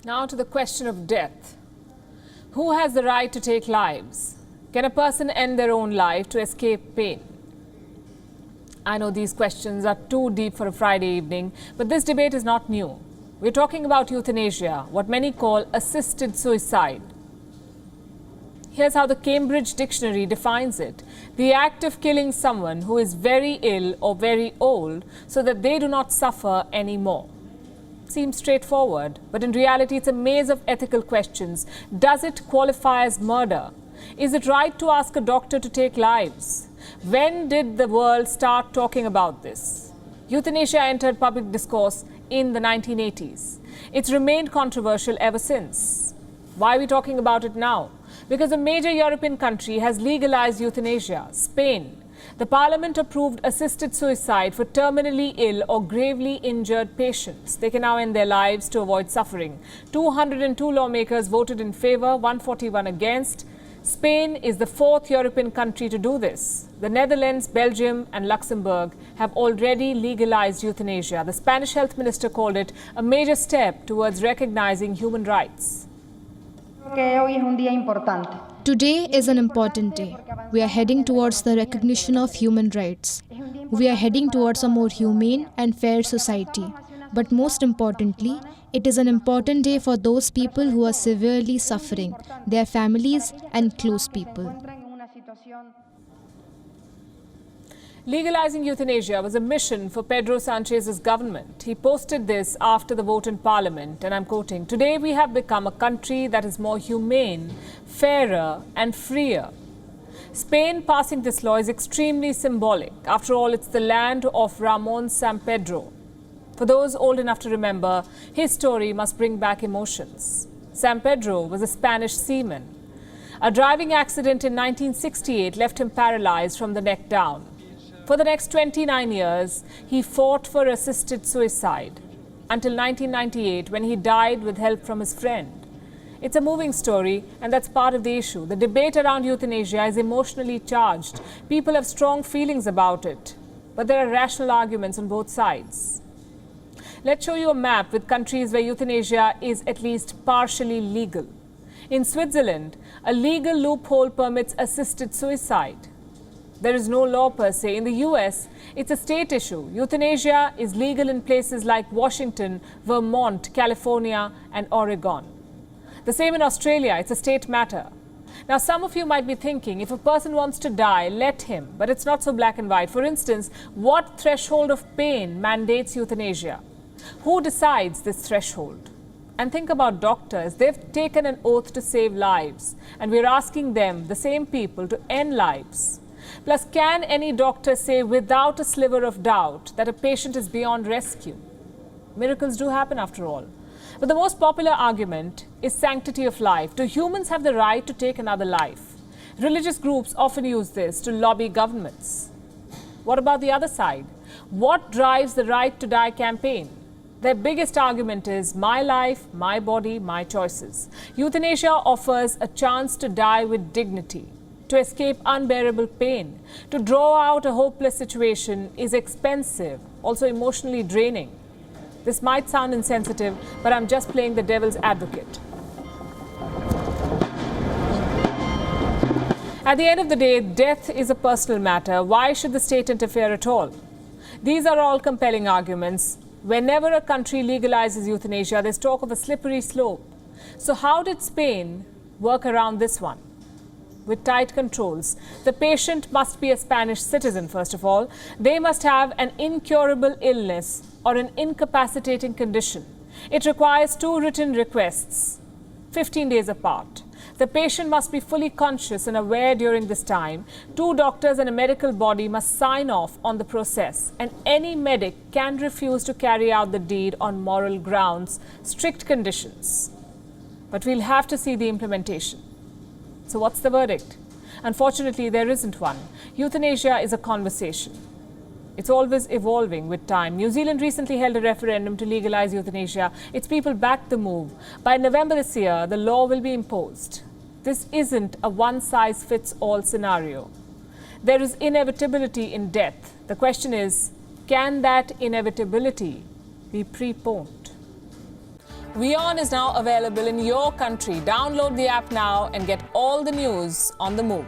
Now to the question of death. Who has the right to take lives? Can a person end their own life to escape pain? I know these questions are too deep for a Friday evening, but this debate is not new. We're talking about euthanasia, what many call assisted suicide. Here's how the Cambridge Dictionary defines it: the act of killing someone who is very ill or very old so that they do not suffer anymore. Seems straightforward, but in reality it's a maze of ethical questions. Does it qualify as murder? Is it right to ask a doctor to take lives? When did the world start talking about this? Euthanasia entered public discourse in the 1980s. It's remained controversial ever since. Why are we talking about it now? Because a major European country has legalized euthanasia, Spain. The parliament approved assisted suicide for terminally ill or gravely injured patients. They can now end their lives to avoid suffering. 202 lawmakers voted in favor, 141 against. Spain is the fourth European country to do this. The Netherlands, Belgium and Luxembourg have already legalized euthanasia. The Spanish health minister called it a major step towards recognizing human rights. Today is an important day. We are heading towards the recognition of human rights. We are heading towards a more humane and fair society. But most importantly, it is an important day for those people who are severely suffering, their families and close people. Legalizing euthanasia was a mission for Pedro Sanchez's government. He posted this after the vote in parliament, and I'm quoting, "Today we have become a country that is more humane, fairer and freer." Spain passing this law is extremely symbolic. After all, it's the land of Ramon Sampedro. For those old enough to remember, his story must bring back emotions. Sampedro was a Spanish seaman. A driving accident in 1968 left him paralyzed from the neck down. For the next 29 years, he fought for assisted suicide until 1998, when he died with help from his friend. It's a moving story, and that's part of the issue. The debate around euthanasia is emotionally charged. People have strong feelings about it, but there are rational arguments on both sides. Let's show you a map with countries where euthanasia is at least partially legal. In Switzerland, a legal loophole permits assisted suicide. There is no law per se. In the US, it's a state issue. Euthanasia is legal in places like Washington, Vermont, California, and Oregon. The same in Australia, it's a state matter. Now, some of you might be thinking, if a person wants to die, let him. But it's not so black and white. For instance, what threshold of pain mandates euthanasia? Who decides this threshold? And think about doctors. They've taken an oath to save lives, and we're asking them, the same people, to end lives. Plus, can any doctor say without a sliver of doubt that a patient is beyond rescue? Miracles do happen after all. But the most popular argument is sanctity of life. Do humans have the right to take another life? Religious groups often use this to lobby governments. What about the other side? What drives the Right to Die campaign? Their biggest argument is my life, my body, my choices. Euthanasia offers a chance to die with dignity, to escape unbearable pain. To draw out a hopeless situation is expensive, also emotionally draining. This might sound insensitive, but I'm just playing the devil's advocate. At the end of the day, death is a personal matter. Why should the state interfere at all? These are all compelling arguments. Whenever a country legalizes euthanasia, there's talk of a slippery slope. So how did Spain work around this one? With tight controls. The patient must be a Spanish citizen, first of all. They must have an incurable illness or an incapacitating condition. It requires 2 written requests, 15 days apart. The patient must be fully conscious and aware during this time. 2 doctors and a medical body must sign off on the process, and any medic can refuse to carry out the deed on moral grounds, strict conditions. But we'll have to see the implementation. So what's the verdict? Unfortunately, there isn't one. Euthanasia is a conversation. It's always evolving with time. New Zealand recently held a referendum to legalize euthanasia. Its people backed the move. By November this year, the law will be imposed. This isn't a one-size-fits-all scenario. There is inevitability in death. The question is, can that inevitability be preponed? WION is now available in your country. Download the app now and get all the news on the move.